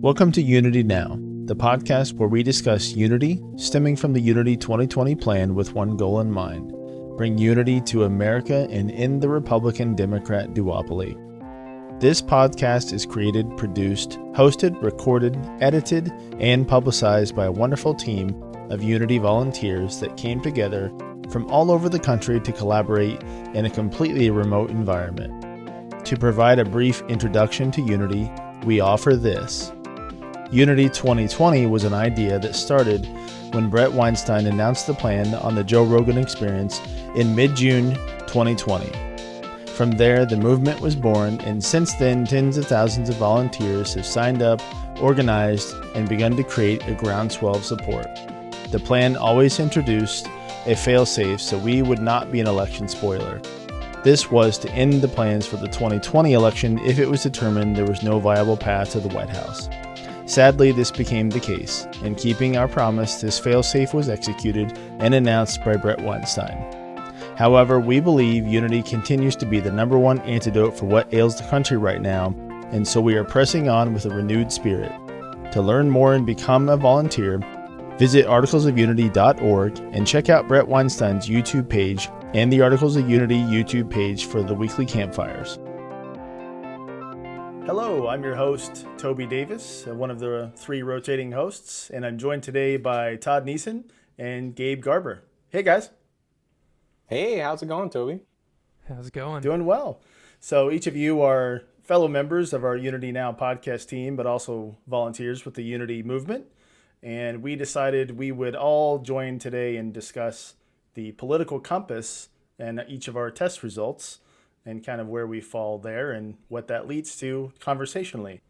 Welcome to UnityNow, the podcast where we discuss unity stemming from the Unity 2020 plan with one goal in mind: bring unity to America and end the Republican-Democrat duopoly. This podcast is created, produced, hosted, recorded, edited, and publicized by a wonderful team of Unity volunteers that came together from all over the country to collaborate in a completely remote environment. To provide a brief introduction to Unity, we offer this. Unity 2020 was an idea that started when Brett Weinstein announced the plan on the Joe Rogan Experience in mid-June 2020. From there, the movement was born, and since then, tens of thousands of volunteers have signed up, organized, and begun to create a groundswell of support. The plan always introduced a fail-safe so we would not be an election spoiler. This was to end the plans for the 2020 election if it was determined there was no viable path to the White House. Sadly, this became the case. In keeping our promise, this fail-safe was executed and announced by Brett Weinstein. However, we believe Unity continues to be the number one antidote for what ails the country right now, and so we are pressing on with a renewed spirit. To learn more and become a volunteer, visit articlesofunity.org and check out Brett Weinstein's YouTube page and the Articles of Unity YouTube page for the weekly campfires. Hello, I'm your host, Toby Davis, one of the three rotating hosts, and I'm joined today by Todd Niesen and Gabe Garber. Hey, guys. Hey, how's it going, Toby? How's it going? Doing well. So each of you are fellow members of our Unity Now podcast team, but also volunteers with the Unity movement. And we decided we would all join today and discuss the political compass and each of our test results and kind of where we fall there and what that leads to conversationally.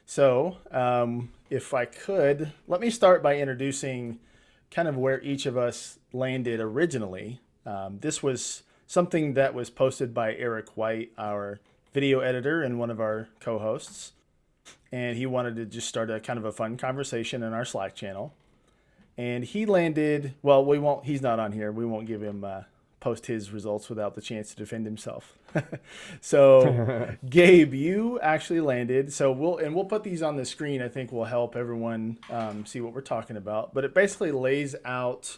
So if I could, let me start by introducing kind of where each of us landed originally. This was something that was posted by Eric White, our video editor and one of our co-hosts. And he wanted to just start a kind of a fun conversation in our Slack channel. And he landed, well, he's not on here. We won't give him post his results without the chance to defend himself. So Gabe, you actually landed. So we'll put these on the screen. I think will help everyone see what we're talking about. But it basically lays out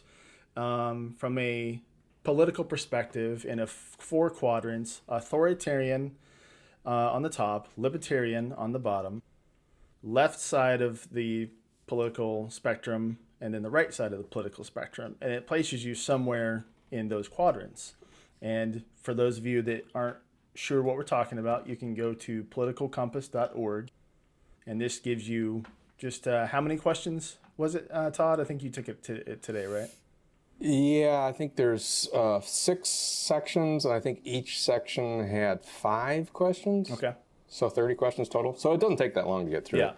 from a political perspective in 4 quadrants: authoritarian on the top, libertarian on the bottom, left side of the political spectrum, and then the right side of the political spectrum. And it places you somewhere in those quadrants. And for those of you that aren't sure what we're talking about, you can go to politicalcompass.org. And this gives you just how many questions was it, Todd? I think you took it today, right? Yeah, I think there's 6 sections, and I think each section had 5 questions. Okay. So 30 questions total. So it doesn't take that long to get through. Yeah.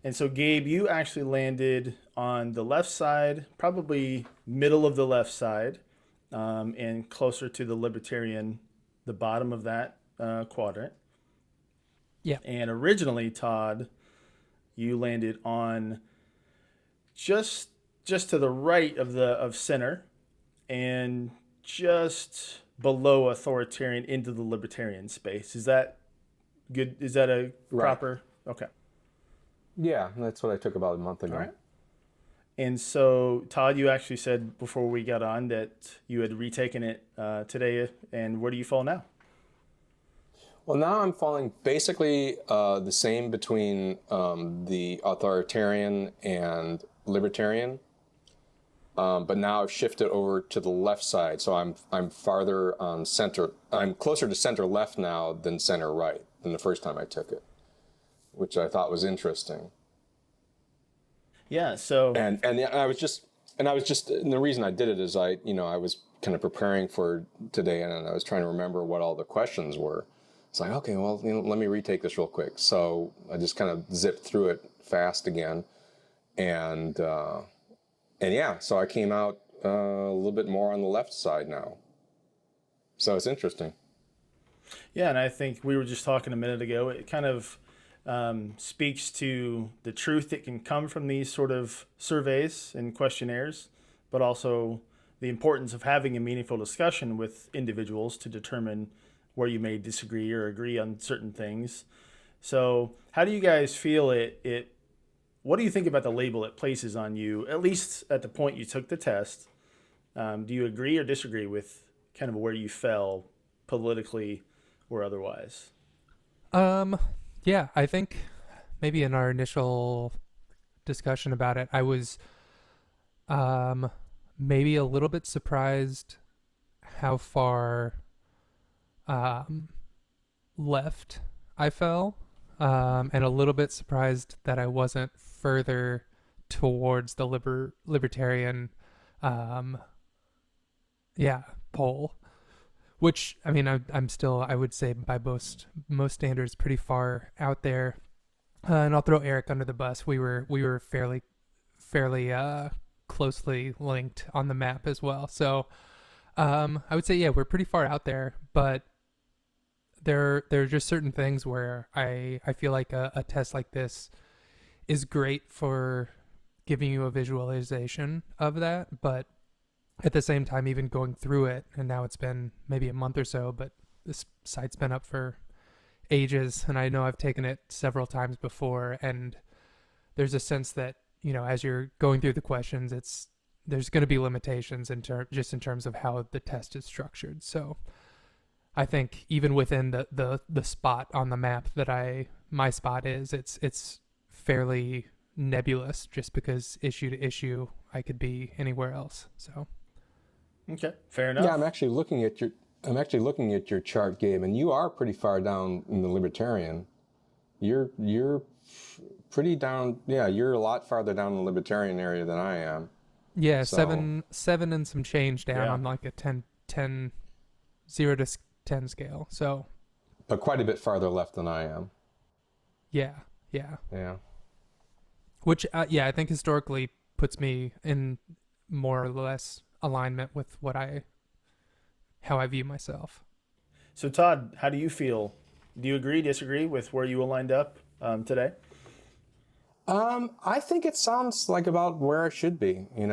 And so, Gabe, you actually landed on the left side, probably middle of the left side, and closer to the libertarian, the bottom of that quadrant. Yeah. And originally, Todd, you landed on just to the right of center, and just below authoritarian into the libertarian space. Is that good? Is that a proper? Right. Okay. Yeah, that's what I took about a month ago. All right. And so, Todd, you actually said before we got on that you had retaken it today. And where do you fall now? Well, now I'm falling basically the same between the authoritarian and libertarian. But now I've shifted over to the left side. So I'm farther on center. I'm closer to center left now than center right than the first time I took it, which I thought was interesting. Yeah. So and I was just and the reason I did it is I was kind of preparing for today, and I was trying to remember what all the questions were. It's like, okay, well, let me retake this real quick. So I just kind of zipped through it fast again, and yeah, so I came out a little bit more on the left side now. So it's interesting. Yeah, and I think we were just talking a minute ago. It kind of speaks to the truth that can come from these sort of surveys and questionnaires, but also the importance of having a meaningful discussion with individuals to determine where you may disagree or agree on certain things. So how do you guys feel it what do you think about the label it places on you, at least at the point you took the test? Do you agree or disagree with kind of where you fell politically or otherwise? Yeah, I think maybe in our initial discussion about it, I was maybe a little bit surprised how far left I fell, and a little bit surprised that I wasn't further towards the libertarian, um, yeah, pole. Which I mean, I'm still, I would say, by most standards, pretty far out there. And I'll throw Eric under the bus. We were fairly closely linked on the map as well. So I would say, yeah, we're pretty far out there, but there are just certain things where I feel like a test like this is great for giving you a visualization of that, but at the same time, even going through it, and now it's been maybe a month or so, but this site's been up for ages, and I know I've taken it several times before, and there's a sense that, as you're going through the questions, there's going to be limitations in terms of how the test is structured. So I think even within the spot on the map that my spot is, it's fairly nebulous, just because issue to issue I could be anywhere else. So Okay, fair enough. Yeah, I'm actually looking at your chart, Gabe, and you are pretty far down in the Libertarian. You're pretty down. Yeah, you're a lot farther down in the Libertarian area than I am. yeah, So, seven and some change down Yeah. on like a 0 to 10 scale. So but quite a bit farther left than I am. yeah. Yeah. Which yeah, I think historically puts me in more or less alignment with how I view myself. So Todd, how do you feel? Do you agree, disagree with where you aligned up today? I think it sounds like about where I should be. We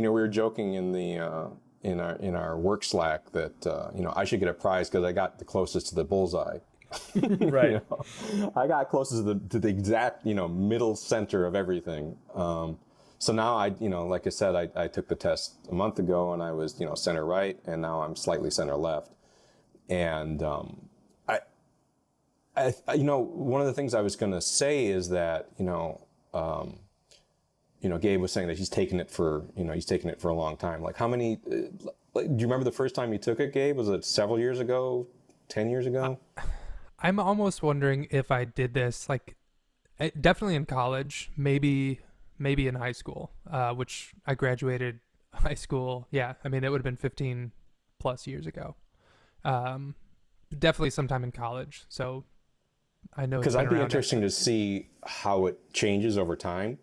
were joking in the in our work Slack that I should get a prize because I got the closest to the bullseye. Right. I got closest to the exact middle center of everything. So now like I said, I took the test a month ago and I was center right, and now I'm slightly center left. And one of the things I was going to say is that Gabe was saying that he's taken it for a long time. Like, how many? Do you remember the first time you took it, Gabe? Was it several years ago? 10 years ago? I'm almost wondering if I did this definitely in college, maybe in high school, which I graduated high school. Yeah, I mean, that would have been 15 plus years ago. Definitely sometime in college. So I know, because I'd be interesting to see how it changes over time.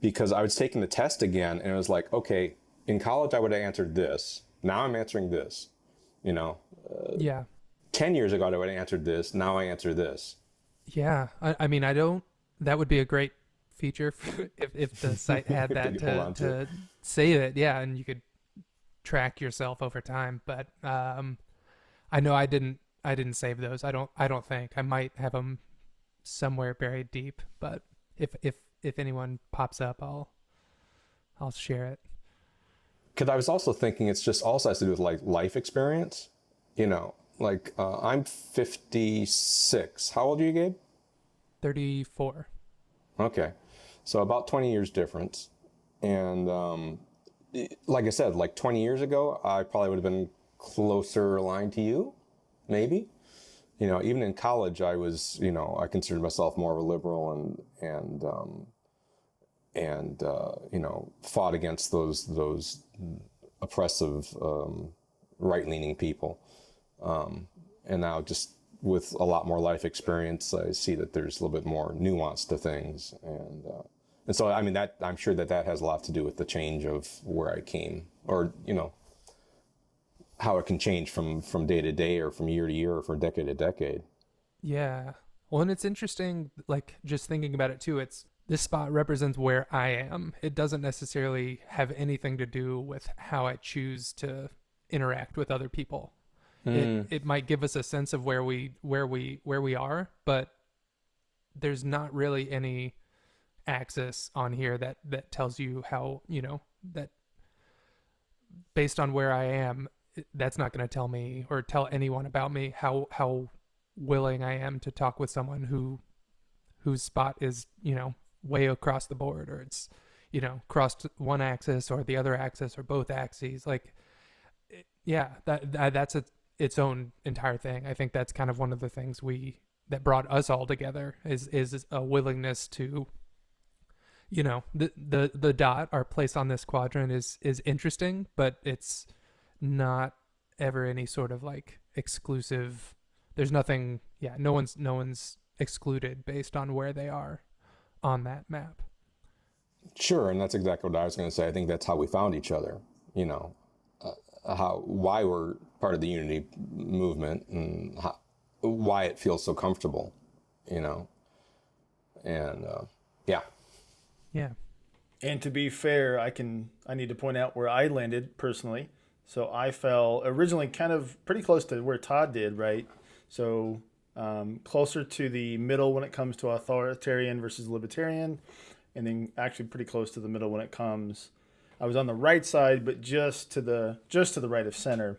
Because I was taking the test again, and it was like, okay, in college I would have answered this. Now I'm answering this. Yeah. 10 years ago I would have answered this. Now I answer this. Yeah. I mean, that would be a great feature if the site had that to save it. Yeah. And you could track yourself over time. But I know I didn't save those. I don't think. I might have them somewhere buried deep, but if anyone pops up, I'll share it. Because I was also thinking it's just also has to do with like life experience. I'm 56. How old are you, Gabe? 34. Okay. So about 20 years difference. And like I said, like 20 years ago, I probably would have been closer aligned to you, maybe. Even in college, I was, I considered myself more of a liberal and fought against those oppressive right-leaning people. And now, just with a lot more life experience, I see that there's a little bit more nuance to things, and so I mean that I'm sure that has a lot to do with the change of where I came, or how it can change from day to day, or from year to year, or from decade to decade. Yeah. Well, and it's interesting, like, just thinking about it too. This spot represents where I am. It doesn't necessarily have anything to do with how I choose to interact with other people. It might give us a sense of where we are, but there's not really any axis on here that tells you how, that based on where I am, that's not going to tell me or tell anyone about me how willing I am to talk with someone whose spot is, way across the board, or it's, crossed one axis or the other axis or both axes. Like, yeah, that's its own entire thing. I think that's kind of one of the things that brought us all together is a willingness to, the dot, our place on this quadrant is interesting, but it's not ever any sort of like exclusive. There's nothing. Yeah, no one's excluded based on where they are on that map. Sure, and that's exactly what I was going to say. I think that's how we found each other. Why we're part of the Unity movement and why it feels so comfortable, and yeah. Yeah. And to be fair, I need to point out where I landed personally. So I fell originally kind of pretty close to where Todd did, right? So closer to the middle when it comes to authoritarian versus libertarian, and then actually pretty close to the middle when it comes. I was on the right side, but just to the right of center.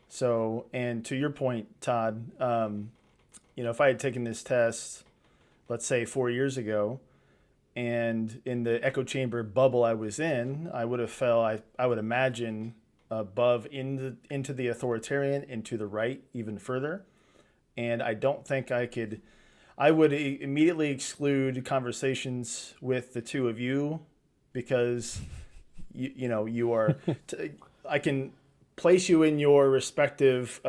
So, and to your point, Todd, if I had taken this test, let's say 4 years ago, and in the echo chamber bubble I was in, I would have fell, I would imagine, above into the authoritarian and to the right even further. And I don't think I would immediately exclude conversations with the two of you because, you are, I can place you in your respective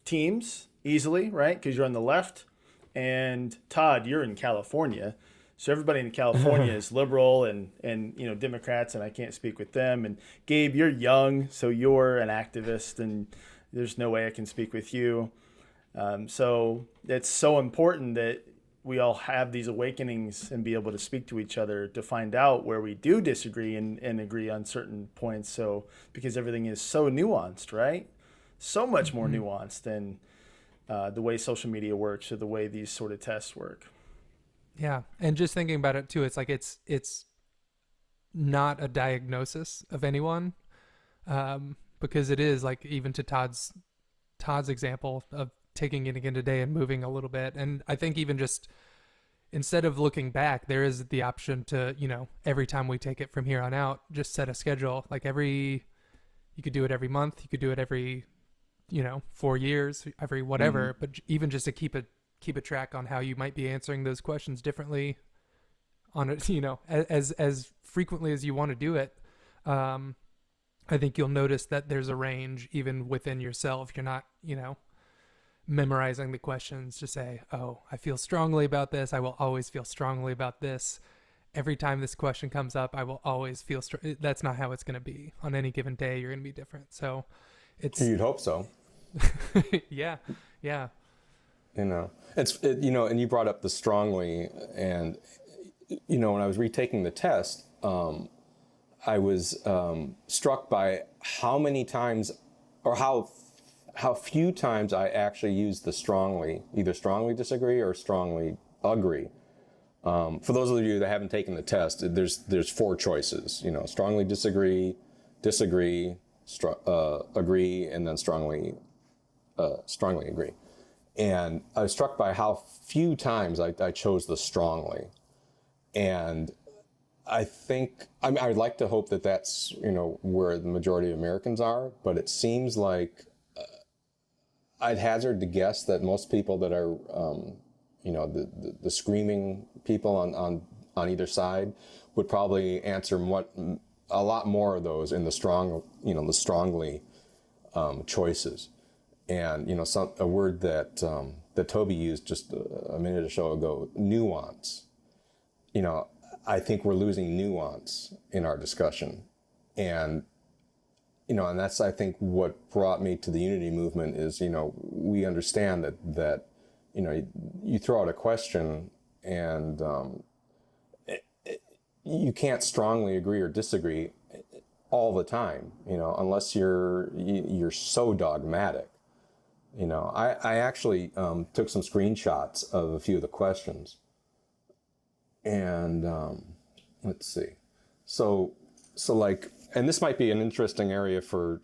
teams easily, right? Because you're on the left. And Todd, you're in California. So everybody in California is liberal and Democrats, and I can't speak with them. And Gabe, you're young, so you're an activist, and there's no way I can speak with you. So it's so important that we all have these awakenings and be able to speak to each other to find out where we do disagree and agree on certain points. So because everything is so nuanced, right? So much more nuanced than the way social media works or the way these sort of tests work. Yeah. And just thinking about it too, it's like it's not a diagnosis of anyone, because it is like, even to Todd's example of taking it again today and moving a little bit. And I think even just instead of looking back, there is the option to, every time we take it from here on out, just set a schedule. Like you could do it every month, you could do it every, 4 years, every whatever, but even just to keep a track on how you might be answering those questions differently on it, as frequently as you want to do it. I think you'll notice that there's a range even within yourself. You're not, memorizing the questions to say, oh, I feel strongly about this. I will always feel strongly about this. Every time this question comes up, I will always feel that's not how it's going to be. On any given day, you're going to be different. So You'd hope so. Yeah. And you brought up the strongly, and, when I was retaking the test, I was struck by how many times or how few times I actually used the strongly, either strongly disagree or strongly agree. For those of you that haven't taken the test, there's 4 choices, strongly disagree, agree, and then strongly agree. And I was struck by how few times I chose the strongly. And I think, I'd like to hope that that's, where the majority of Americans are, but it seems like I'd hazard to guess that most people that are, the screaming people on either side would probably answer a lot more of those in the strongly choices. And, a word that Toby used just a minute or so ago, nuance. I think we're losing nuance in our discussion. And, and that's, I think, what brought me to the Unity movement is, we understand that you throw out a question and you can't strongly agree or disagree all the time, unless you're so dogmatic. I actually took some screenshots of a few of the questions. And let's see. So like, and this might be an interesting area for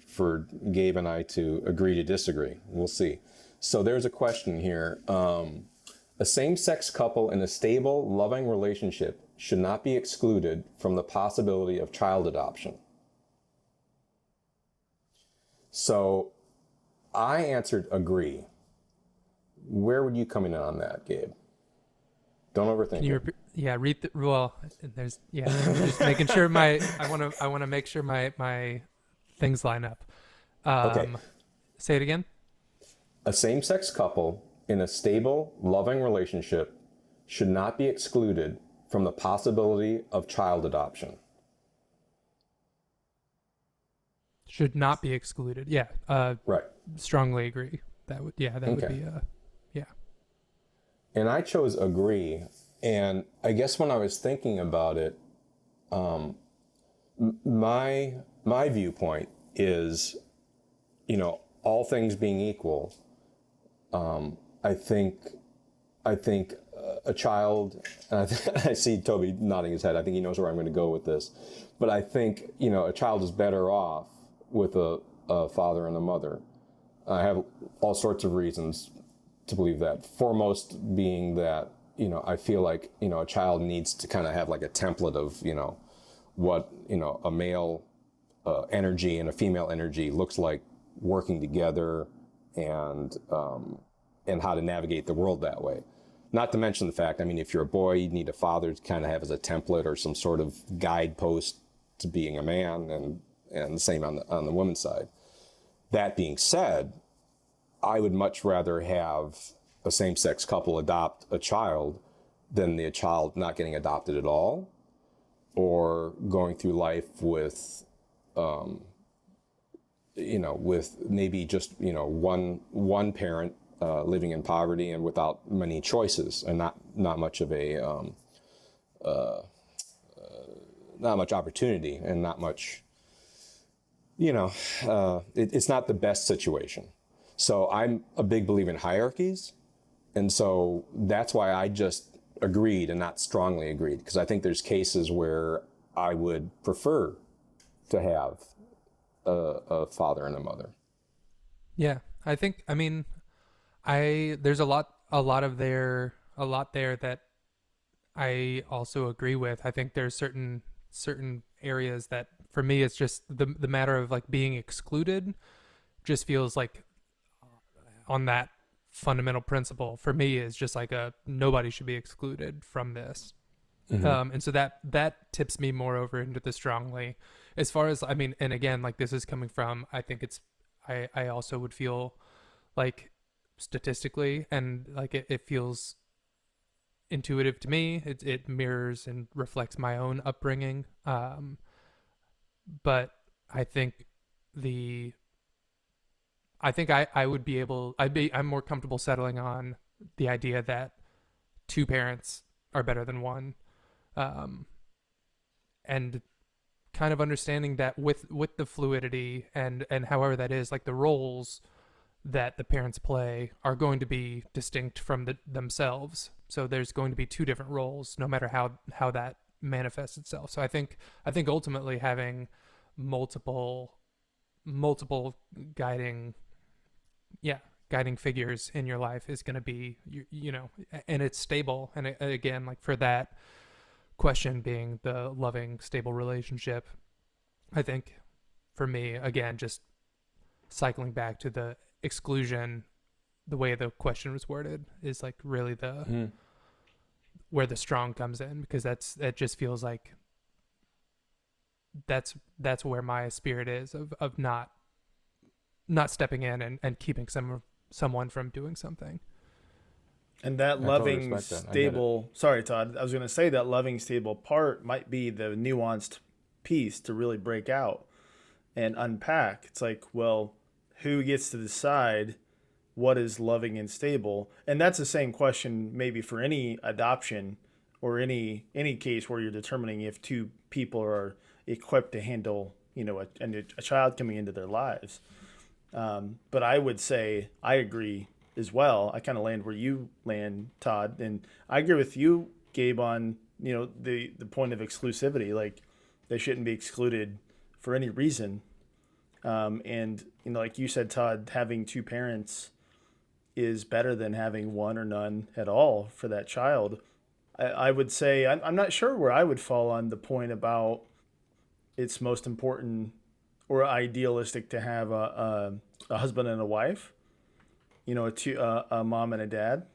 Gabe and I to agree to disagree. We'll see. So there's a question here. A same-sex couple in a stable, loving relationship should not be excluded from the possibility of child adoption. So I answered agree. Where would you come in on that, Gabe? Don't overthink it. Read there's I'm just making sure I want to make sure my things line up. Okay. Say it again. A same-sex couple in a stable, loving relationship should not be excluded from the possibility of child adoption. Should not be excluded. Yeah. Right. Strongly agree. That would be yeah. And I chose agree. And I guess when I was thinking about it, my viewpoint is, all things being equal, I think a child, and I see Toby nodding his head. I think he knows where I'm going to go with this. But I think, a child is better off with a father and a mother. I have all sorts of reasons to believe that. Foremost being that, I feel like, a child needs to kind of have like a template of, what, a male energy and a female energy looks like working together, and how to navigate the world that way. Not to mention the fact, if you're a boy, you need a father to kind of have as a template or some sort of guidepost to being a man, and the same on the woman's side. That being said, I would much rather have a same-sex couple adopt a child than the child not getting adopted at all, or going through life with, with maybe just, one parent living in poverty and without many choices, and not much of a not much opportunity, and not much, it's not the best situation. So I'm a big believer in hierarchies, and so that's why I just agreed and not strongly agreed, because I think there's cases where I would prefer to have a father and a mother. Yeah, I think. There's a lot there that I also agree with. I think there's certain areas that for me it's just the matter of like being excluded just feels like on that fundamental principle for me is just like nobody should be excluded from this. Mm-hmm. And so that tips me more over into the strongly, as far as, and again, like this is coming from, I think I also would feel like statistically, and like it feels intuitive to me. It mirrors and reflects my own upbringing. But I think I would be able, I'm more comfortable settling on the idea that two parents are better than one. And kind of understanding that with the fluidity and however that is, like the roles that the parents play are going to be distinct from themselves. So there's going to be two different roles, no matter how that manifests itself. So I think ultimately having multiple guiding figures in your life is going to be, and it's stable. And again, like for that question being the loving, stable relationship, I think for me, again, just cycling back to the exclusion, the way the question was worded is like really where the strong comes in, because that just feels like that's where my spirit is of not stepping in and keeping someone from doing something. And that loving, stable, sorry, Todd, I was going to say that loving, stable part might be the nuanced piece to really break out and unpack. It's like, well, who gets to decide what is loving and stable? And that's the same question maybe for any adoption or any case where you're determining if two people are equipped to handle, a child coming into their lives. But I would say I agree as well. I kind of land where you land, Todd, and I agree with you, Gabe, on the point of exclusivity. Like, they shouldn't be excluded for any reason. And like you said, Todd, having two parents is better than having one or none at all for that child. I would say I'm not sure where I would fall on the point about it's most important or idealistic to have a husband and a wife, a mom and a dad.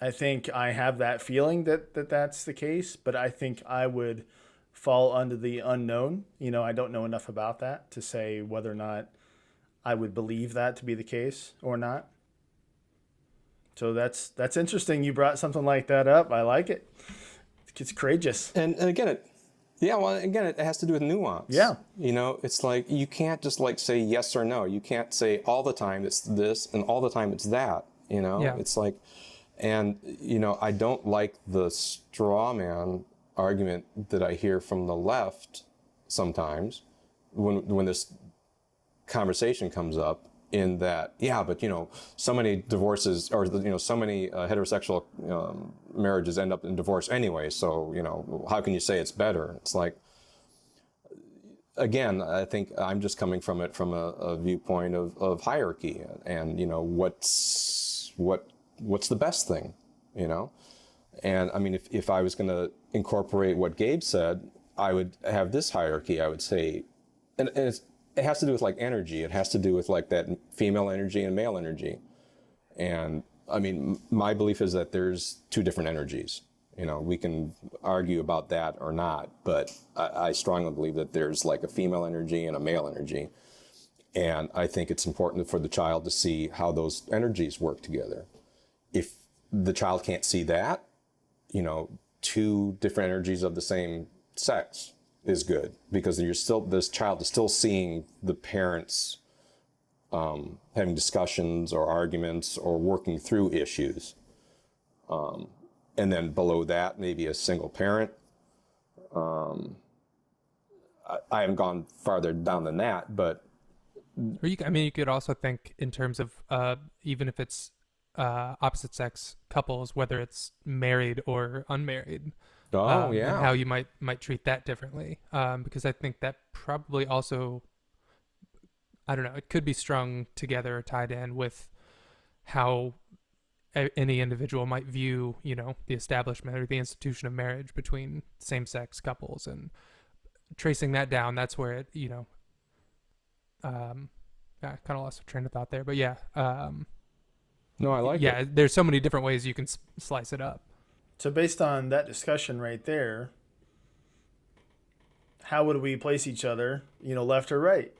I think I have that feeling that that's the case, but I think I would fall under the unknown. I don't know enough about that to say whether or not I would believe that to be the case or not. So that's interesting. You brought something like that up. I like it. It's courageous. And again, it has to do with nuance. Yeah. It's like you can't just like say yes or no. You can't say all the time it's this and all the time it's that. Yeah. It's like, and I don't like the straw man argument that I hear from the left sometimes when this conversation comes up. In that, but so many divorces or so many heterosexual marriages end up in divorce anyway. So how can you say it's better? It's like, again, I think I'm just coming from it from a viewpoint of hierarchy and what's the best thing, And I mean, if I was going to incorporate what Gabe said, I would have this hierarchy. I would say, and it has to do with like energy. It has to do with like that female energy and male energy. And I mean, my belief is that there's two different energies. We can argue about that or not, but I strongly believe that there's like a female energy and a male energy. And I think it's important for the child to see how those energies work together. If the child can't see that, two different energies of the same sex is good, because this child is still seeing the parents having discussions or arguments or working through issues. And then below that, maybe a single parent. I haven't gone farther down than that, but. Or you could also think in terms of even if it's opposite sex couples, whether it's married or unmarried. And how you might treat that differently, because I think that probably also, I don't know, it could be strung together or tied in with how any individual might view, the establishment or the institution of marriage between same-sex couples, and tracing that down. That's where it, I kind of lost a train of thought there, but yeah. No, I like it. Yeah, there's so many different ways you can slice it up. So based on that discussion right there, how would we place each other, left or right?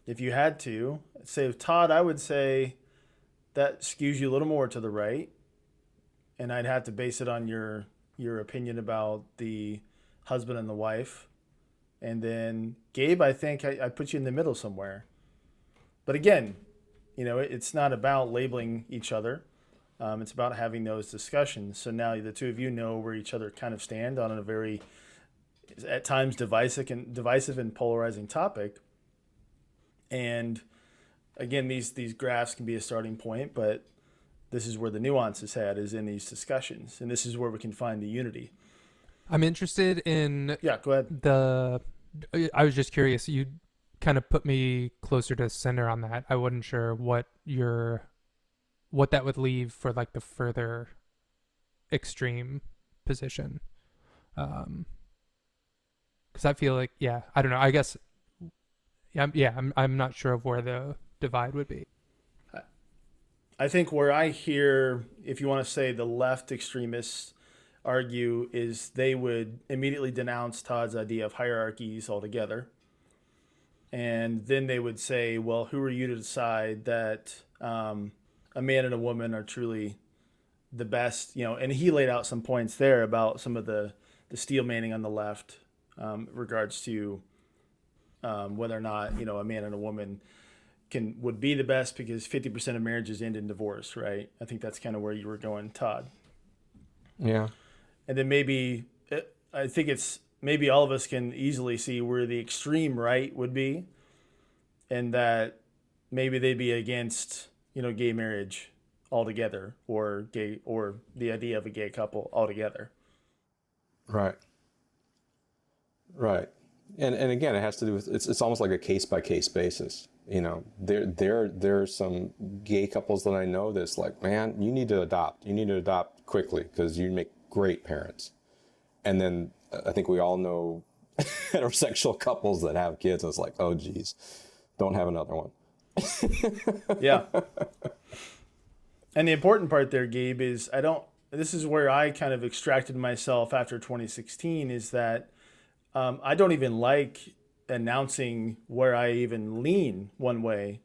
If you had to, say Todd, I would say that skews you a little more to the right. And I'd have to base it on your opinion about the husband and the wife. And then Gabe, I think I put you in the middle somewhere. But again, it's not about labeling each other. It's about having those discussions. So now the two of you know where each other kind of stand on a very, at times, divisive and polarizing topic. And again, these graphs can be a starting point, but this is where the nuance is had, is in these discussions. And this is where we can find the unity. I'm interested in... Yeah, go ahead. I was just curious. You kind of put me closer to center on that. I wasn't sure what that would leave for like the further extreme position. Because I feel like, I don't know. I guess, I'm not sure of where the divide would be. I think where I hear, if you want to say the left extremists argue, is they would immediately denounce Todd's idea of hierarchies altogether. And then they would say, well, who are you to decide that a man and a woman are truly the best, and he laid out some points there about some of the steel manning on the left, regards to whether or not, a man and a woman would be the best, because 50% of marriages end in divorce, right? I think that's kind of where you were going, Todd. Yeah. And then I think it's maybe all of us can easily see where the extreme right would be, and that maybe they'd be against, gay marriage altogether, or the idea of a gay couple altogether. Right. Right. And again, it has to do with, it's almost like a case by case basis. You know, there are some gay couples that I know that's like, man, you need to adopt quickly because you make great parents. And then I think we all know heterosexual couples that have kids, and it's like, oh geez, don't have another one. Yeah. And the important part there, Gabe, is this is where I kind of extracted myself after 2016, is that I don't even like announcing where I even lean one way,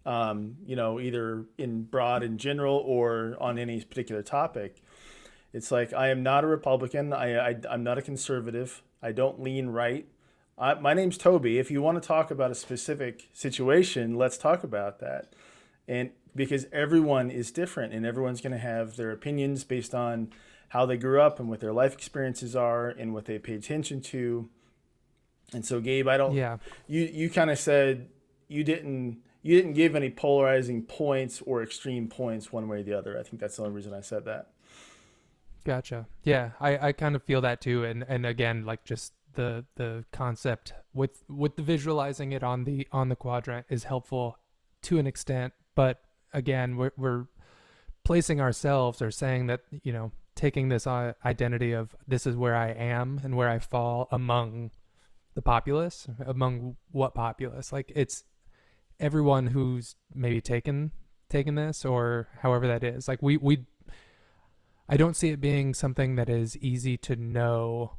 either in broad and general or on any particular topic. It's like, I am not a Republican. I'm not a conservative. I don't lean right. My name's Toby. If you want to talk about a specific situation, let's talk about that. And because everyone is different and everyone's going to have their opinions based on how they grew up and what their life experiences are and what they pay attention to. And so, Gabe, you kind of said you didn't give any polarizing points or extreme points one way or the other. I think that's the only reason I said that. Gotcha. Yeah, I kind of feel that too. And again, like just the concept with the visualizing it on the quadrant is helpful to an extent. But again, we're placing ourselves, or saying that, taking this identity of this is where I am and where I fall among the populace. Among what populace? Like, it's everyone who's maybe taken this, or however that is. Like I don't see it being something that is easy to know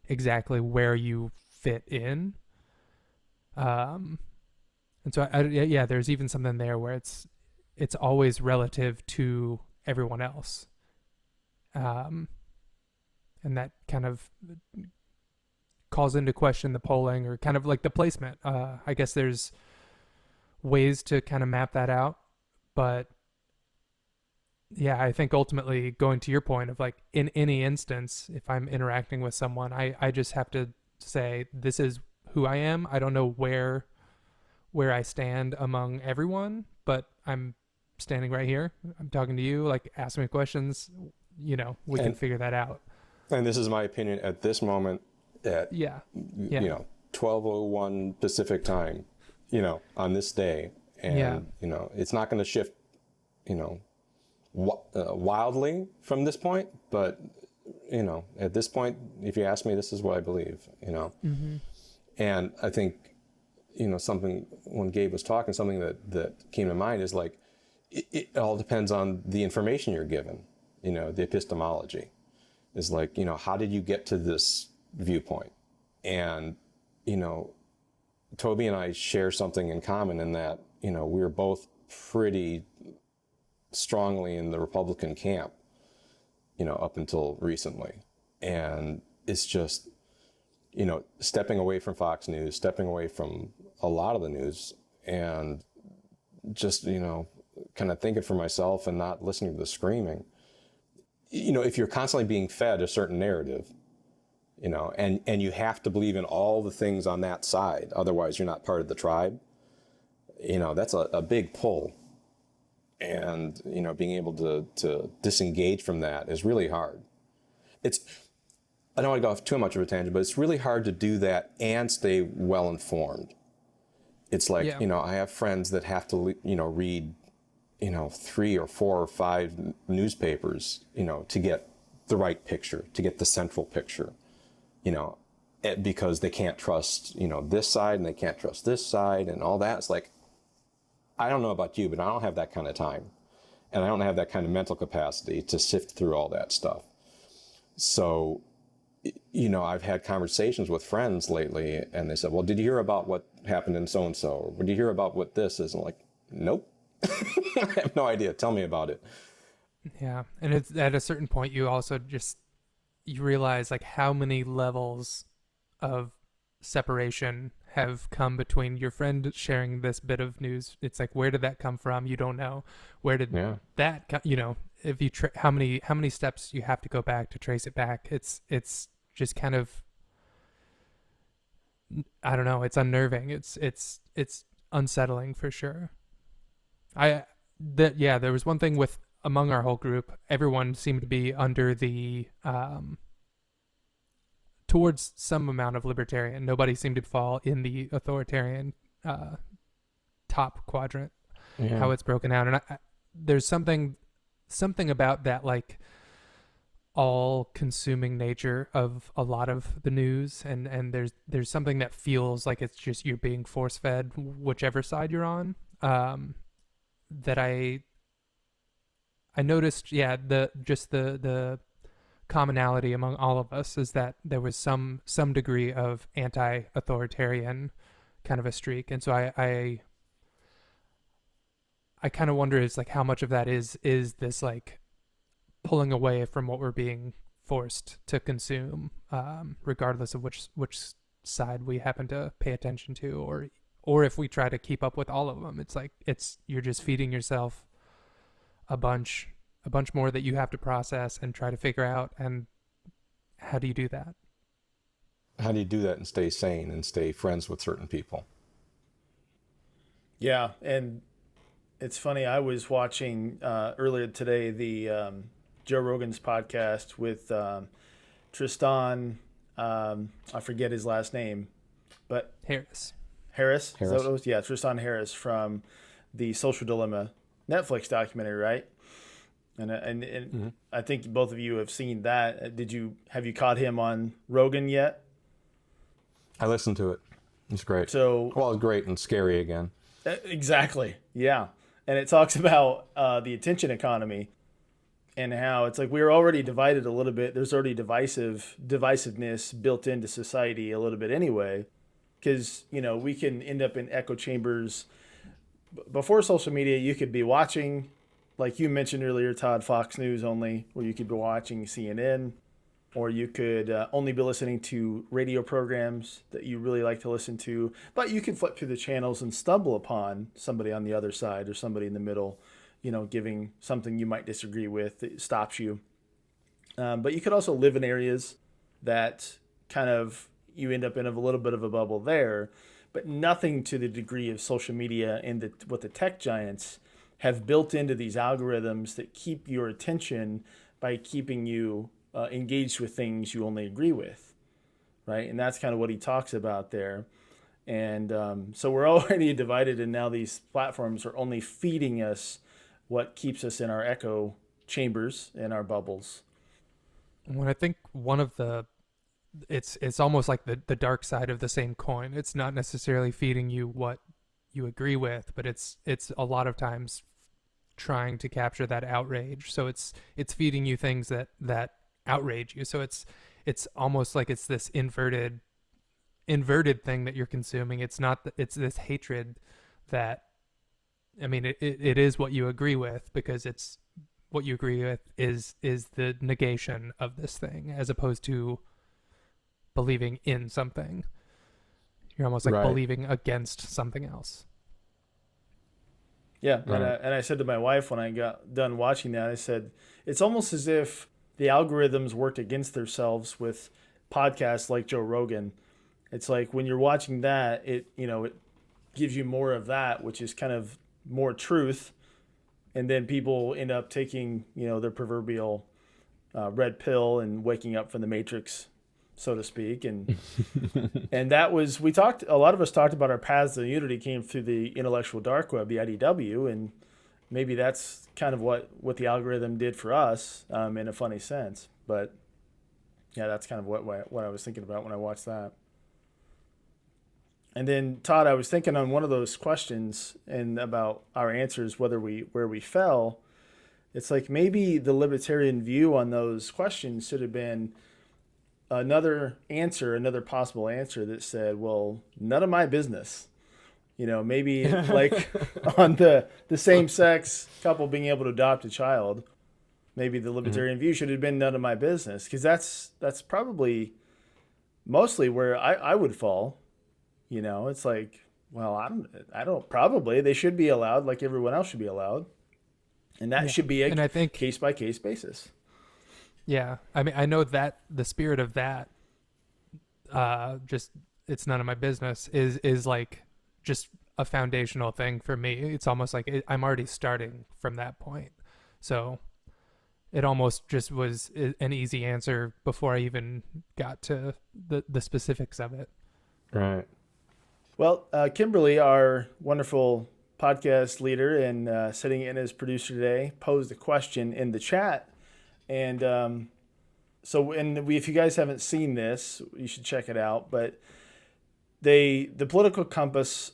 exactly where you fit in. And so there's even something there where it's always relative to everyone else. And that kind of calls into question the polling, or kind of like the placement. I guess there's ways to kind of map that out, but yeah, I think ultimately, going to your point of like, in any instance, if I'm interacting with someone, I just have to say, this is who I am. I don't know where I stand among everyone, but I'm standing right here. I'm talking to you, like, ask me questions, we can figure that out. And this is my opinion at this moment at, 12:01 Pacific time, on this day. And, it's not going to shift, wildly from this point, but at this point, if you ask me, this is what I believe. Mm-hmm. And I think something, when Gabe was talking, something that came to mind is like, it all depends on the information you're given. The epistemology is like, how did you get to this viewpoint? And Toby and I share something in common in that we're both pretty strongly in the Republican camp, up until recently. And it's just, stepping away from Fox News, stepping away from a lot of the news, and just, kind of thinking for myself and not listening to the screaming. If you're constantly being fed a certain narrative, and you have to believe in all the things on that side, otherwise you're not part of the tribe, that's a big pull. And, being able to disengage from that is really hard. I don't want to go off too much of a tangent, but it's really hard to do that and stay well informed. It's like, I have friends that have to, read, 3 or 4 or 5 newspapers, to get the right picture, to get the central picture, because they can't trust, this side, and they can't trust this side and all that. It's like, I don't know about you, but I don't have that kind of time. And I don't have that kind of mental capacity to sift through all that stuff. So, I've had conversations with friends lately, and they said, well, did you hear about what happened in so-and-so? Or did you hear about what this is? And I'm like, nope. I have no idea. Tell me about it. Yeah. And it's at a certain point, you also you realize like how many levels of separation have come between your friend sharing this bit of news. It's like, where did that come from? You don't know. Where did that come, if you how many steps you have to go back to trace it back. It's just kind of, I don't know, it's unnerving. It's unsettling for sure. There was one thing among our whole group, everyone seemed to be under the towards some amount of libertarian. Nobody seemed to fall in the authoritarian top quadrant, how it's broken out. And there's something about that, like, all-consuming nature of a lot of the news, and there's something that feels like it's just you're being force-fed whichever side you're on. That I noticed, the commonality among all of us is that there was some degree of anti-authoritarian kind of a streak, and so I kind of wonder, is like how much of that is this like pulling away from what we're being forced to consume, regardless of which side we happen to pay attention to, or if we try to keep up with all of them. It's like you're just feeding yourself a bunch more that you have to process and try to figure out. And how do you do that? How do you do that and stay sane and stay friends with certain people? Yeah, and it's funny. I was watching earlier today the Joe Rogan's podcast with Tristan. I forget his last name, but Harris. Is that what it was? Yeah, Tristan Harris from the Social Dilemma Netflix documentary, right? And I think both of you have seen that. Have you caught him on Rogan yet? I listened to it. It's great. So, well, great and scary again. Exactly. Yeah. And it talks about the attention economy and how it's like we're already divided a little bit. There's already divisiveness built into society a little bit anyway, because, we can end up in echo chambers. Before social media, you could be watching, like you mentioned earlier, Todd, Fox News only, or you could be watching CNN, or you could only be listening to radio programs that you really like to listen to. But you can flip through the channels and stumble upon somebody on the other side or somebody in the middle, giving something you might disagree with that stops you. But you could also live in areas that kind of you end up in a little bit of a bubble there, but nothing to the degree of social media and what the tech giants have built into these algorithms that keep your attention by keeping you engaged with things you only agree with, right? And that's kind of what he talks about there. And so we're already divided, and now these platforms are only feeding us what keeps us in our echo chambers and our bubbles. When I think one of it's almost like the dark side of the same coin. It's not necessarily feeding you what you agree with, but it's a lot of times trying to capture that outrage. So it's feeding you things that outrage you. So it's almost like it's this inverted thing that you're consuming. It's this hatred that, I mean, it is what you agree with, because it's what you agree with is the negation of this thing, as opposed to believing in something. You're almost like believing against something else. Yeah, and I said to my wife when I got done watching that, I said, it's almost as if the algorithms worked against themselves with podcasts like Joe Rogan. It's like when you're watching that, it gives you more of that, which is kind of more truth, and then people end up taking their proverbial red pill and waking up from the Matrix, so to speak. And and that was, a lot of us talked about our paths to unity came through the intellectual dark web, the IDW, and maybe that's kind of what the algorithm did for us, in a funny sense. But yeah, that's kind of what I was thinking about when I watched that. And then, Todd, I was thinking on one of those questions and about our answers, where we fell. It's like maybe the libertarian view on those questions should have been another possible answer that said, well, none of my business. Maybe like on the same sex couple being able to adopt a child, maybe the libertarian view should have been none of my business, because that's probably mostly where I would fall. It's like, well, I don't probably, they should be allowed like everyone else should be allowed. And that should be a case by case basis. Yeah. I mean, I know that the spirit of that, just, it's none of my business is like just a foundational thing for me. It's almost like I'm already starting from that point. So it almost just was an easy answer before I even got to the specifics of it. Right. Well, Kimberly, our wonderful podcast leader and sitting in as producer today, posed a question in the chat. And if you guys haven't seen this, you should check it out. But the political compass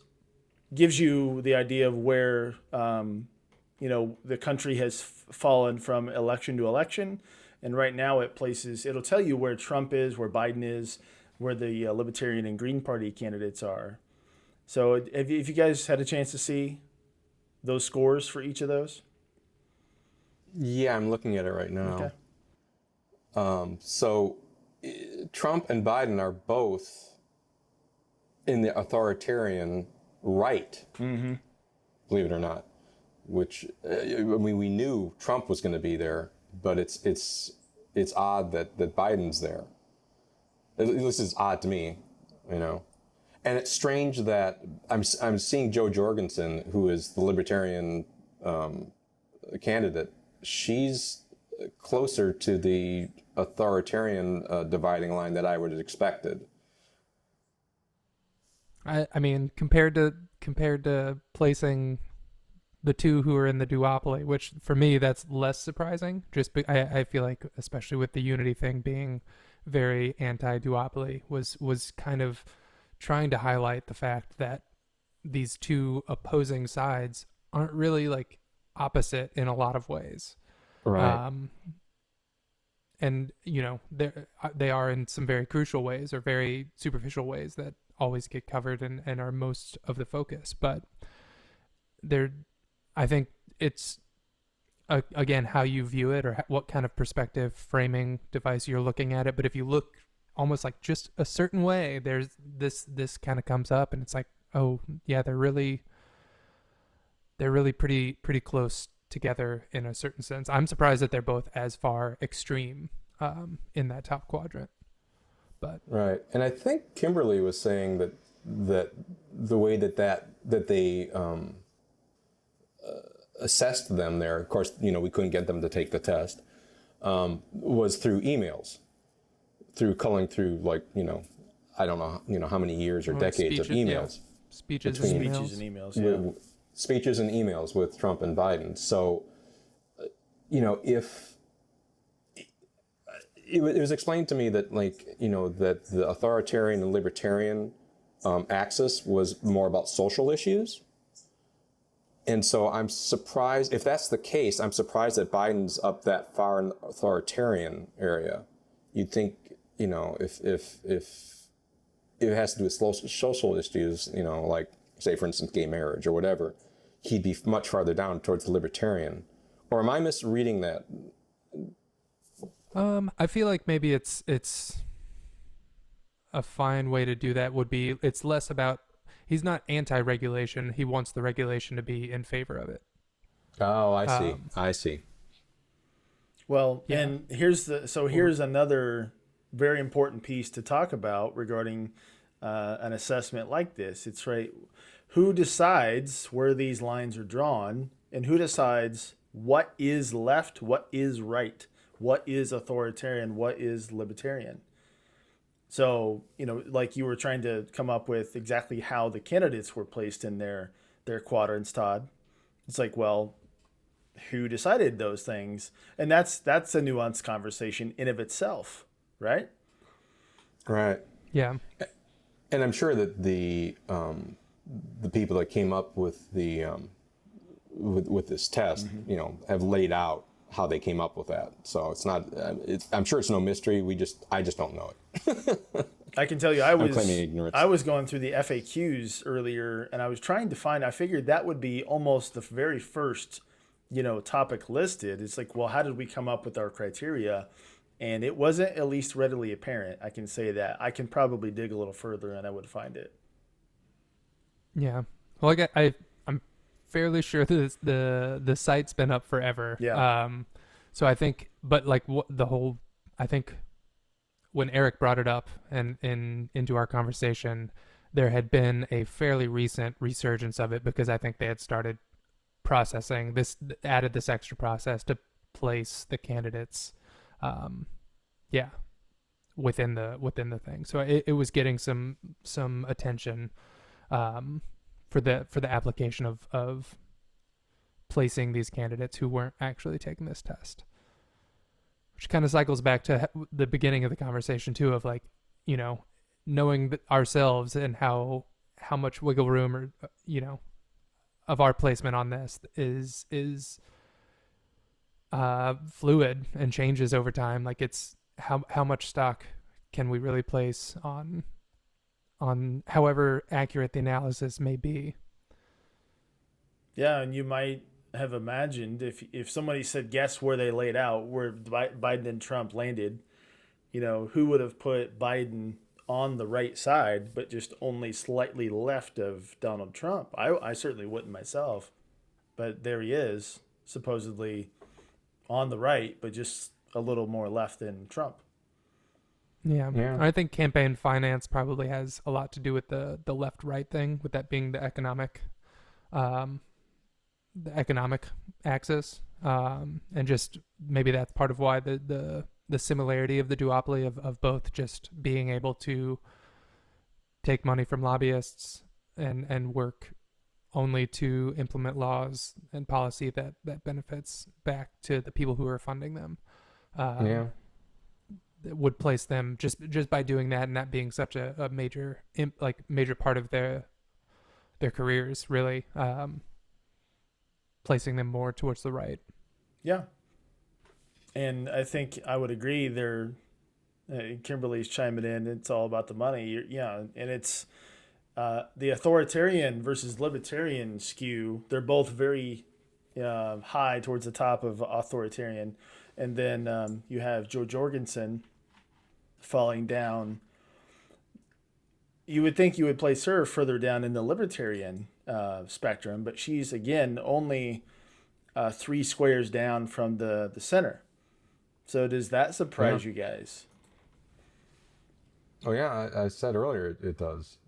gives you the idea of where the country has fallen from election to election. And right now it'll tell you where Trump is, where Biden is, where the Libertarian and Green Party candidates are. So if you guys had a chance to see those scores for each of those? Yeah, I'm looking at it right now. Okay. So Trump and Biden are both in the authoritarian right, believe it or not, which we knew Trump was going to be there, but it's odd that Biden's there. At least it's odd to me, And it's strange that I'm seeing Jo Jorgensen, who is the Libertarian candidate. She's closer to the authoritarian dividing line that I would have expected. I mean, compared to placing the two who are in the duopoly, which for me that's less surprising. I feel like, especially with the unity thing being very anti-duopoly, was kind of trying to highlight the fact that these two opposing sides aren't really like opposite in a lot of ways. Right. And they are in some very crucial ways or very superficial ways that always get covered and are most of the focus. But I think it's again how you view it or what kind of perspective framing device you're looking at it. But if you look almost like just a certain way, there's this kind of comes up, and it's like, oh yeah, they're really pretty close together in a certain sense. I'm surprised that they're both as far extreme in that top quadrant. But right, and I think Kimberly was saying that the way that they assessed them there, of course, we couldn't get them to take the test, was through emails, through culling through I don't know, how many years or decades of emails. Speeches and emails with Trump and Biden. So, if it was explained to me that that the authoritarian and libertarian axis was more about social issues. And so I'm surprised, if that's the case, I'm surprised that Biden's up that far in the authoritarian area. You'd think, if it has to do with social issues, like, say, for instance, gay marriage or whatever, he'd be much farther down towards the libertarian. Or am I misreading that? I feel like maybe it's a fine way to do that would be, it's less about, he's not anti-regulation. He wants the regulation to be in favor of it. Oh, I see. Well, yeah. And here's another very important piece to talk about regarding an assessment like this. It's right. Who decides where these lines are drawn, and who decides what is left, what is right, what is authoritarian, what is libertarian? So, like you were trying to come up with exactly how the candidates were placed in their quadrants, Todd. It's like, well, who decided those things? And that's a nuanced conversation in of itself, right? Right. Yeah. And I'm sure that the people that came up with the with this test, have laid out how they came up with that. So it's not. I'm sure it's no mystery. I just don't know it. I can tell you, I'm claiming ignorance. I was going through the FAQs earlier, and I was trying to find. I figured that would be almost the very first, topic listed. It's like, well, how did we come up with our criteria? And it wasn't at least readily apparent. I can say that. I can probably dig a little further, and I would find it. Yeah. Well, I'm fairly sure that the site's been up forever. Yeah. So I think, but like I think when Eric brought it up and into our conversation, there had been a fairly recent resurgence of it because I think they had started processing this, added this extra process to place the candidates. within the thing. So it was getting some attention for the application of placing these candidates who weren't actually taking this test, which kind of cycles back to the beginning of the conversation too, of like, you know, knowing ourselves and how much wiggle room, or you know, of our placement on this is fluid and changes over time. Like, it's how much stock can we really place on however accurate the analysis may be. Yeah, and you might have imagined if somebody said guess where they laid out, where Biden and Trump landed, you know, who would have put Biden on the right side but just only slightly left of Donald Trump? I certainly wouldn't myself, but there he is, supposedly on the right but just a little more left than Trump. Yeah. I think campaign finance probably has a lot to do with the left right thing, with that being the economic axis, and just maybe that's part of why the similarity of the duopoly of both just being able to take money from lobbyists and work only to implement laws and policy that benefits back to the people who are funding them. That would place them just by doing that, and that being such a major part of their careers, really, placing them more towards the right. Yeah. And I think I would agree there. Kimberly's chiming in. It's all about the money. Yeah. And it's the authoritarian versus libertarian skew. They're both very high towards the top of authoritarian. And then you have Jo Jorgensen falling down. You would think you would place her further down in the libertarian spectrum, but she's, again, only 3 squares down from the center. So does that surprise you guys? Oh yeah, I said earlier it does.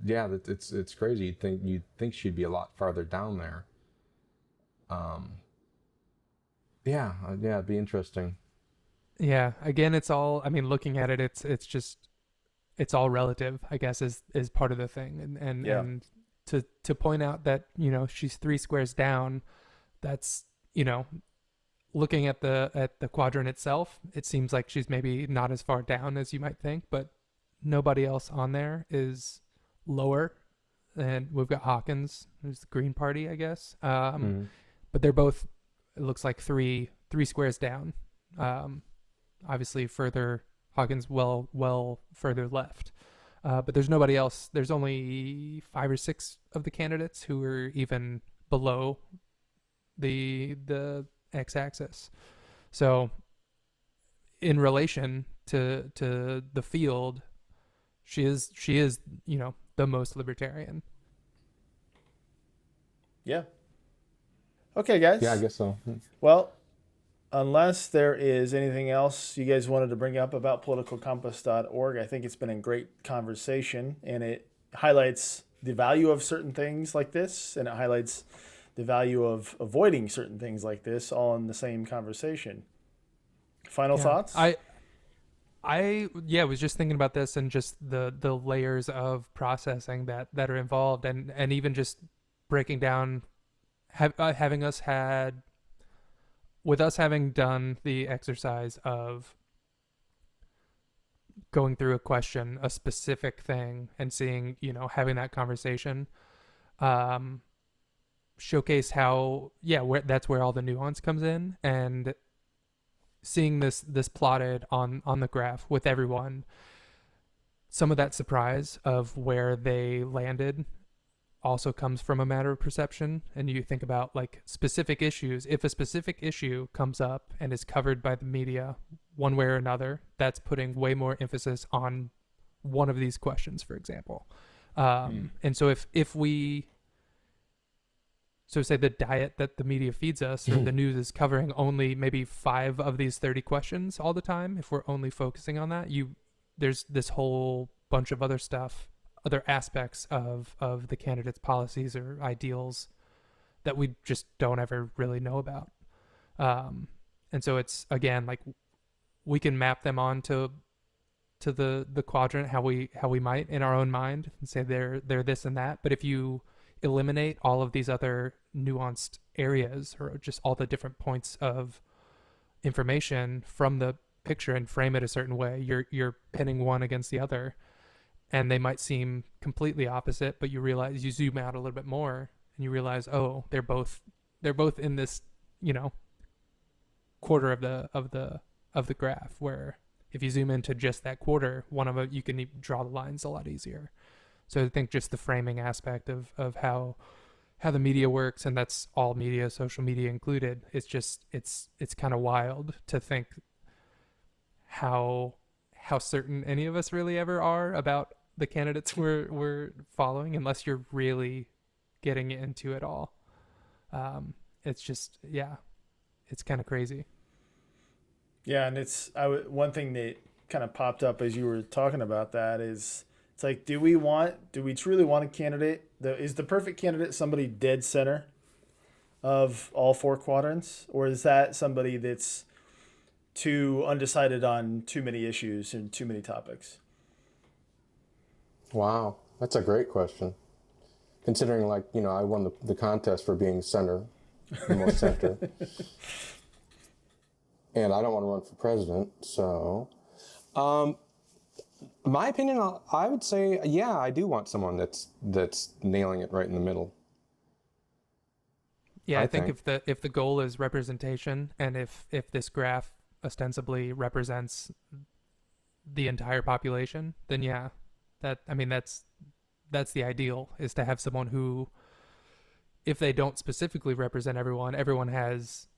Yeah, it's crazy. You'd think she'd be a lot farther down there. Yeah, it'd be interesting. Yeah, again, it's all, I mean, looking at it, it's all relative, I guess, is part of the thing. And to point out that, you know, she's 3 squares down, that's, you know, looking at the quadrant itself, it seems like she's maybe not as far down as you might think, but nobody else on there is lower. And we've got Hawkins, who's the Green Party, I guess. But they're both, it looks like three squares down. Obviously Hawkins well further left. But there's nobody else. There's only 5 or 6 of the candidates who are even below the x-axis. So in relation to the field, she is, you know, the most libertarian. Yeah. Okay, guys. Yeah, I guess so. Well, unless there is anything else you guys wanted to bring up about politicalcompass.org, I think it's been a great conversation, and it highlights the value of certain things like this, and it highlights the value of avoiding certain things like this, all in the same conversation. Final thoughts? I was just thinking about this and just the layers of processing that are involved, and even just breaking down, having done the exercise of going through a question, a specific thing, and seeing, you know, having that conversation, showcase how, that's where all the nuance comes in, and seeing this plotted on the graph with everyone, some of that surprise of where they landed also comes from a matter of perception. And you think about, like, specific issues. If a specific issue comes up and is covered by the media one way or another, that's putting way more emphasis on one of these questions, for example. And so if we, so say the diet that the media feeds us, or the news is covering only maybe 5 of these 30 questions all the time, if we're only focusing on that, there's this whole bunch of other stuff, other aspects of the candidate's policies or ideals that we just don't ever really know about. And so it's, again, like, we can map them on to the quadrant how we might in our own mind and say they're this and that. But if you eliminate all of these other nuanced areas or just all the different points of information from the picture and frame it a certain way, you're pinning one against the other, and they might seem completely opposite, but you realize, you zoom out a little bit more and you realize, oh, they're both in this, quarter of the graph, where if you zoom into just that quarter, one of it, you can draw the lines a lot easier. So I think just the framing aspect of how the media works, and that's all media, social media included, it's kind of wild to think how certain any of us really ever are about the candidates we're following, unless you're really getting into it all. It's just, it's kind of crazy. Yeah, and one thing that kind of popped up as you were talking about that is, it's like, do we truly want a candidate? Is the perfect candidate somebody dead center of all four quadrants? Or is that somebody that's too undecided on too many issues and too many topics? Wow, that's a great question. Considering, I won the contest for being center, the most center. And I don't want to run for president, so... my opinion, I would say, I do want someone that's nailing it right in the middle. Yeah, I think if the goal is representation, and if this graph ostensibly represents the entire population, then that's the ideal, is to have someone who, if they don't specifically represent everyone, everyone's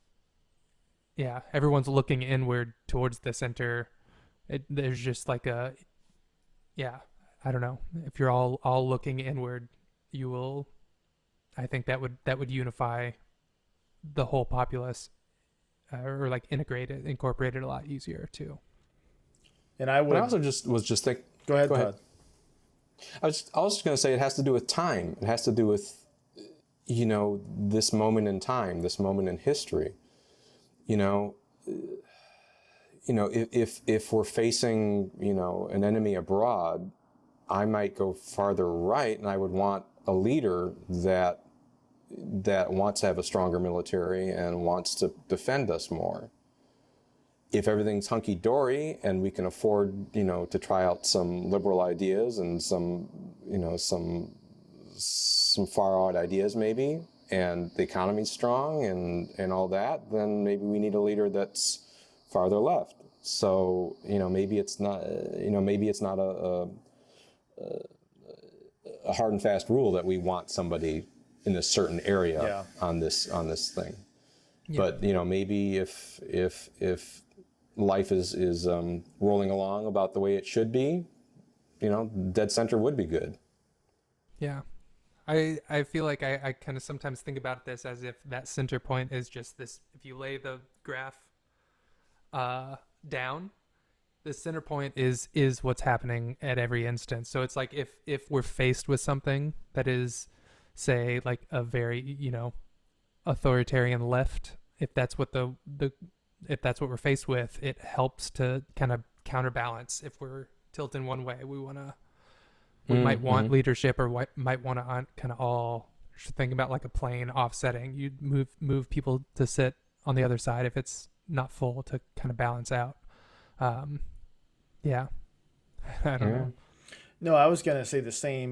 looking inward towards the center. There's just like I don't know. If you're all looking inward, you will, I think that would unify the whole populace, or incorporate it a lot easier too. And I also was just thinking. Go ahead, Todd. I was just going to say, it has to do with time. It has to do with, this moment in time, this moment in history. If we're facing, an enemy abroad, I might go farther right, and I would want a leader that wants to have a stronger military and wants to defend us more. If everything's hunky-dory and we can afford, to try out some liberal ideas and some far-out ideas maybe, and the economy's strong and all that, then maybe we need a leader that's farther left. So, maybe it's not a hard and fast rule that we want somebody in a certain area on this thing. Yeah. But, maybe if life is rolling along about the way it should be, dead center would be good. Yeah. I feel like I kind of sometimes think about this as if that center point is just this, if you lay the graph down, the center point is what's happening at every instance. So it's like if we're faced with something that is, say, like a very, authoritarian left, if that's what if that's what we're faced with, it helps to kind of counterbalance. If we're tilting one way, we might want leadership, or might want to kind of all think about like a plane offsetting. You move people to sit on the other side if it's not full, to kind of balance out. I don't know. No, I was going to say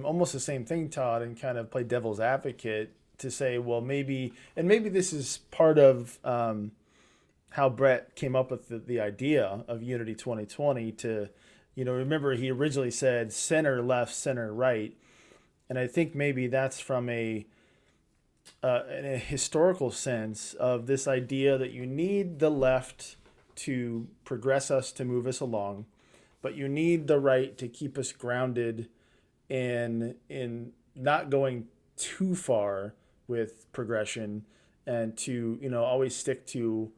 almost the same thing, Todd, and kind of play devil's advocate to say, well, maybe this is part of how Brett came up with the idea of Unity 2020 to, remember he originally said center left, center right. And I think maybe that's from in a historical sense of this idea that you need the left to progress us, to move us along, but you need the right to keep us grounded in not going too far with progression, and to, always stick to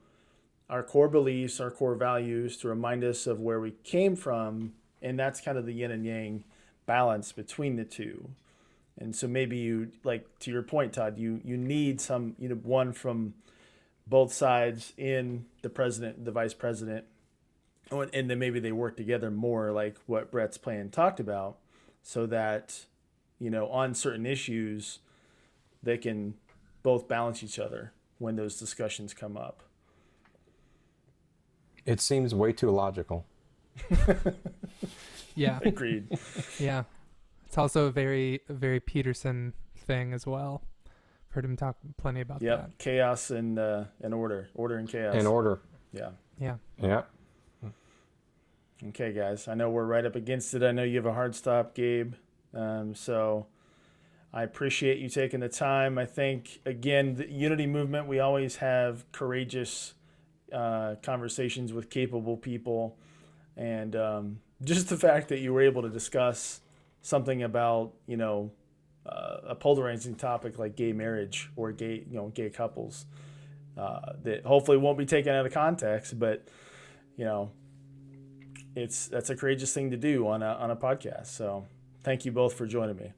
our core beliefs, our core values, to remind us of where we came from. And that's kind of the yin and yang balance between the two. And so maybe you, like, to your point, Todd, you need some, one from both sides in the president, the vice president, and then maybe they work together more, like what Brett's plan talked about, so that, on certain issues, they can both balance each other when those discussions come up. It seems way too logical. Yeah. Agreed. Yeah. It's also a very Peterson thing as well. Heard him talk plenty about that. Chaos and order. Order and chaos. And order. Yeah. Yeah. Yeah. Okay, guys. I know we're right up against it. I know you have a hard stop, Gabe. So I appreciate you taking the time. I think, again, the Unity movement, we always have courageous conversations with capable people. And just the fact that you were able to discuss something about, a polarizing topic like gay marriage or gay couples that hopefully won't be taken out of context, but, that's a courageous thing to do on a podcast. So thank you both for joining me.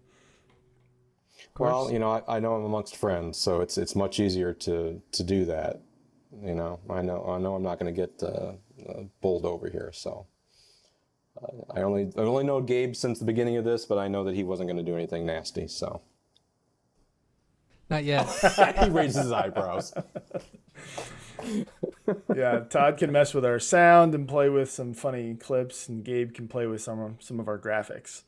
Well, I know I'm amongst friends, so it's much easier to do that. I know I'm not going to get bowled over here. So I only know Gabe since the beginning of this, but I know that he wasn't going to do anything nasty. So Not yet. he raises his eyebrows. Yeah, Todd can mess with our sound and play with some funny clips, and Gabe can play with some of our graphics.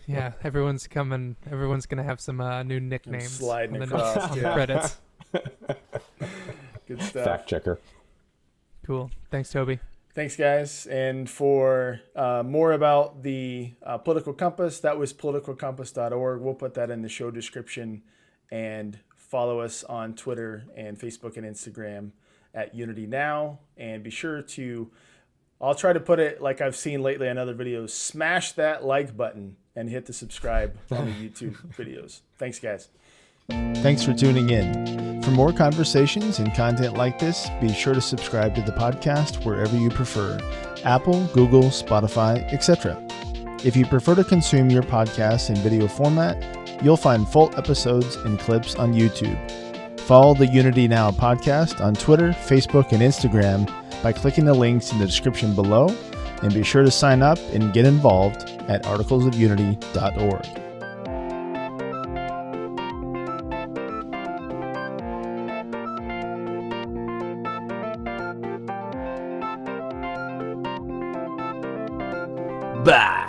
Yeah, everyone's coming. Everyone's gonna have some new nicknames sliding on the, across, on the yeah. credits. Good stuff. Fact checker. Cool. Thanks, Toby. Thanks, guys. And for more about the Political Compass, that was politicalcompass.org. We'll put that in the show description. And follow us on Twitter and Facebook and Instagram at UnityNow. And be sure to, I'll try to put it like I've seen lately on other videos, smash that like button and hit the subscribe on the YouTube videos. Thanks, guys. Thanks for tuning in. For more conversations and content like this, be sure to subscribe to the podcast wherever you prefer: Apple, Google, Spotify, etc. If you prefer to consume your podcasts in video format, you'll find full episodes and clips on YouTube. Follow the Unity Now podcast on Twitter, Facebook, and Instagram by clicking the links in the description below, and be sure to sign up and get involved at articlesofunity.org. Bye.